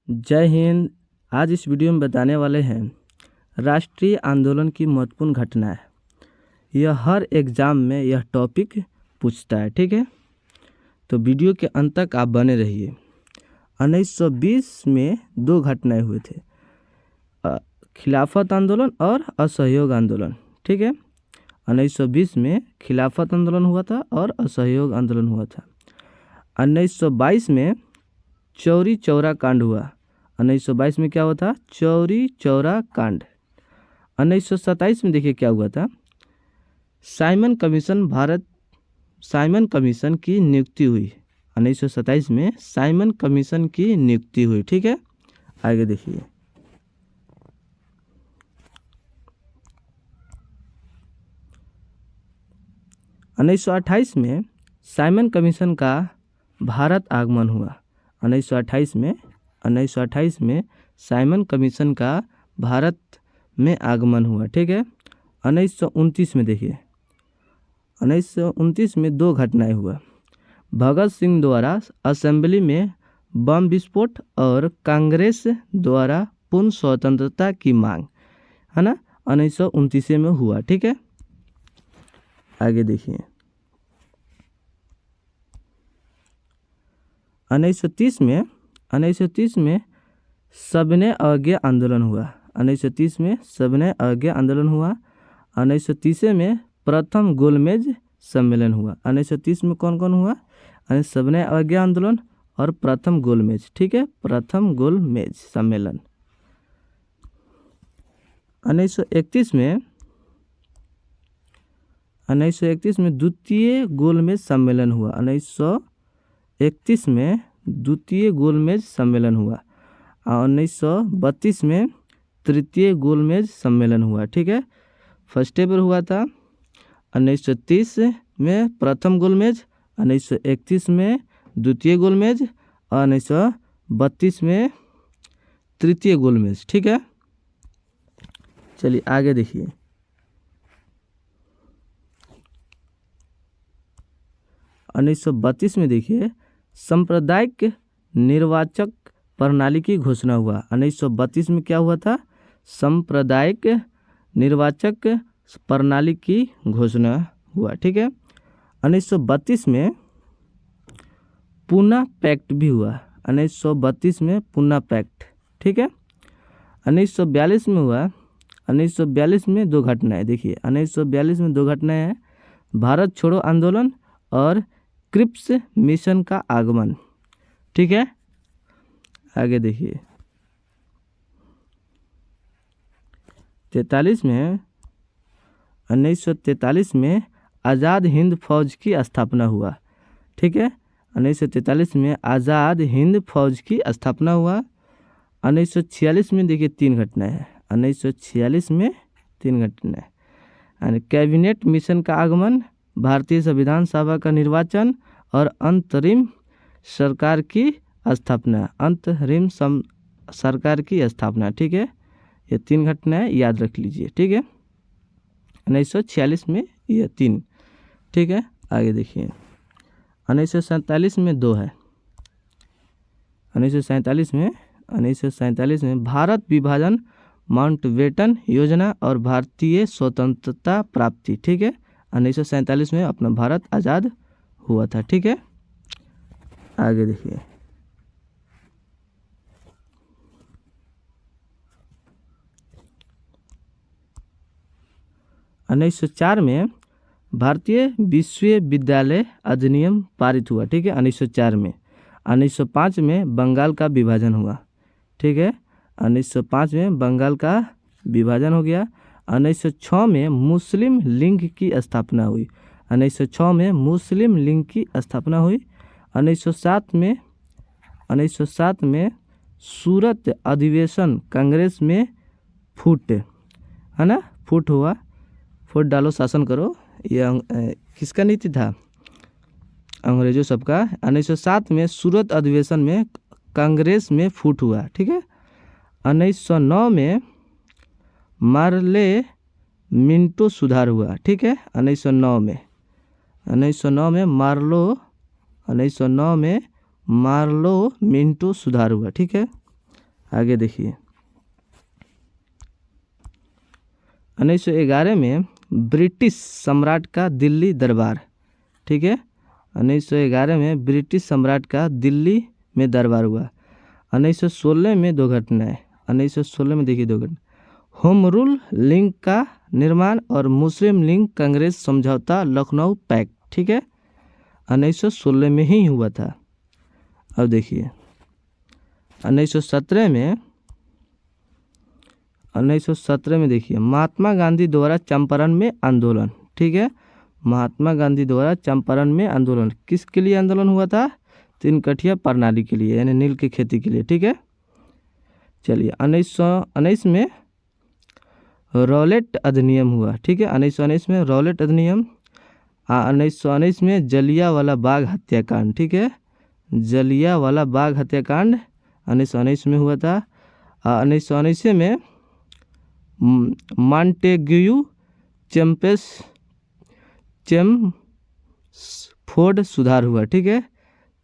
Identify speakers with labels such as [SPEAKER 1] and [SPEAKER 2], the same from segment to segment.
[SPEAKER 1] जय हिंद। आज इस वीडियो में बताने वाले हैं राष्ट्रीय आंदोलन की महत्वपूर्ण घटनाएं। यह हर एग्ज़ाम में यह टॉपिक पूछता है, ठीक है। तो वीडियो के अंत तक आप बने रहिए। 1920 में दो घटनाएं हुए थे, खिलाफत आंदोलन और असहयोग आंदोलन, ठीक है। 1920 में खिलाफत आंदोलन हुआ था और असहयोग आंदोलन हुआ था। 1922 में चौरी चौरा कांड हुआ। 1922 में क्या हुआ था? चौरी चौरा कांड। 1927 में देखिए क्या हुआ था। साइमन कमीशन की नियुक्ति हुई। 1927 में साइमन कमीशन की नियुक्ति हुई, ठीक है। आगे देखिए। उन्नीस सौ 28 में साइमन कमीशन का भारत आगमन हुआ। 1928 में साइमन कमीशन का भारत में आगमन हुआ, ठीक है। 1929 में देखिए, 1929 में दो घटनाएं हुआ। भगत सिंह द्वारा असेंबली में बम विस्फोट और कांग्रेस द्वारा पूर्ण स्वतंत्रता की मांग, है ना, 1929 में हुआ, ठीक है। आगे देखिए। 1930 में सबने अवज्ञा आंदोलन हुआ। 1930 में सबने अवज्ञा आंदोलन हुआ। 1930 में प्रथम गोलमेज सम्मेलन हुआ। 1930 में कौन कौन हुआ? सबने अवज्ञा आंदोलन और प्रथम गोलमेज, ठीक है, प्रथम गोलमेज सम्मेलन। 1931 में द्वितीय गोलमेज सम्मेलन हुआ। 1931 में द्वितीय गोलमेज सम्मेलन हुआ। 1932 में तृतीय गोलमेज सम्मेलन हुआ, ठीक है। फर्स्ट एवर हुआ था 1930 में प्रथम गोलमेज, 1931 में द्वितीय गोलमेज और 1932 में तृतीय गोलमेज, ठीक है। चलिए आगे देखिए। 1932 में देखिए सांप्रदायिक निर्वाचक प्रणाली की घोषणा हुआ। 1932 में क्या हुआ था? सांप्रदायिक निर्वाचक प्रणाली की घोषणा हुआ, ठीक है। 1932 में पूना पैक्ट भी हुआ। 1932 में पूना पैक्ट, ठीक है। 1942 में हुआ। 1942 में दो घटनाएं देखिए। 1942 में दो घटनाएं हैं, भारत छोड़ो आंदोलन और क्रिप्स मिशन का आगमन, ठीक है। आगे देखिए। 1943 में आज़ाद हिंद फौज की स्थापना हुआ, ठीक है। 1943 में आज़ाद हिंद फौज की स्थापना हुआ। 1946 में देखिए तीन घटनाएं हैं। 1946 में तीन घटनाएं, कैबिनेट मिशन का आगमन, भारतीय संविधान सभा का निर्वाचन और अंतरिम सरकार की स्थापना, ठीक है। ये तीन घटनाएं याद रख लीजिए, ठीक है। 1946 में ये तीन, ठीक है। आगे देखिए। 1947 में दो है। 1947 में भारत विभाजन, माउंटबेटन योजना और भारतीय स्वतंत्रता प्राप्ति, ठीक है। 1947 में अपना भारत आज़ाद हुआ था, ठीक है। आगे देखिए। 1904 में भारतीय विश्वविद्यालय अधिनियम पारित हुआ, ठीक है। 1904 में। 1905 में बंगाल का विभाजन हुआ, ठीक है। 1905 में बंगाल का विभाजन हो गया। 1906 में मुस्लिम लीग की स्थापना हुई। 1906 में मुस्लिम लीग की स्थापना हुई। 1907 में सूरत अधिवेशन कांग्रेस में फूट, है ना, फूट हुआ। फूट डालो शासन करो, यह किसका नीति था? अंग्रेजों सबका। 1907 में सूरत अधिवेशन में कांग्रेस में फूट हुआ, ठीक है। 1909 में मार्ले मिंटो सुधार हुआ, ठीक है। 1909 में मार्लो मिंटो सुधार हुआ, ठीक है। आगे देखिए 1911 में ब्रिटिश सम्राट का दिल्ली दरबार, ठीक है, 1911 में ब्रिटिश सम्राट का दिल्ली में दरबार हुआ। 1916 में दो घटनाएं, 1916 में देखिए दो घटना, होम रूल लीग का निर्माण और मुस्लिम लीग कांग्रेस समझौता लखनऊ पैक्ट, ठीक है, 1916 में ही हुआ था। अब देखिए 1917 में देखिए महात्मा गांधी द्वारा चंपारण में आंदोलन, ठीक है, महात्मा गांधी द्वारा चंपारण में आंदोलन किसके लिए आंदोलन हुआ था? तीन कठिया प्रणाली के लिए, यानी नील की खेती के लिए, ठीक है। चलिए 1919 में रॉलेट अधिनियम हुआ, ठीक है, 1919 में रॉलेट अधिनियम। 1919 में जलियांवाला बाग हत्याकांड, ठीक है, जलियांवाला बाग हत्याकांड 1919 में हुआ था। 1919 में मॉन्टेग्यू चेम्सफोर्ड सुधार हुआ, ठीक है,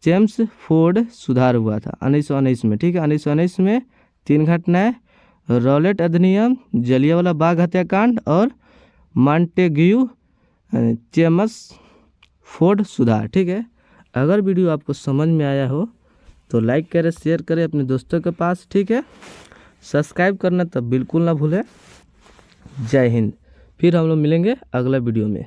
[SPEAKER 1] चेम्सफोर्ड सुधार हुआ था 1919 में, ठीक है। 1919 में तीन घटनाएं, रॉलेट अधिनियम, जलियांवाला बाग हत्याकांड और मॉन्टेग्यू चेम्सफोर्ड सुधार, ठीक है। अगर वीडियो आपको समझ में आया हो तो लाइक करें, शेयर करें अपने दोस्तों के पास, ठीक है। सब्सक्राइब करना तो बिल्कुल ना भूलें। जय हिंद। फिर हम लोग मिलेंगे अगला वीडियो में।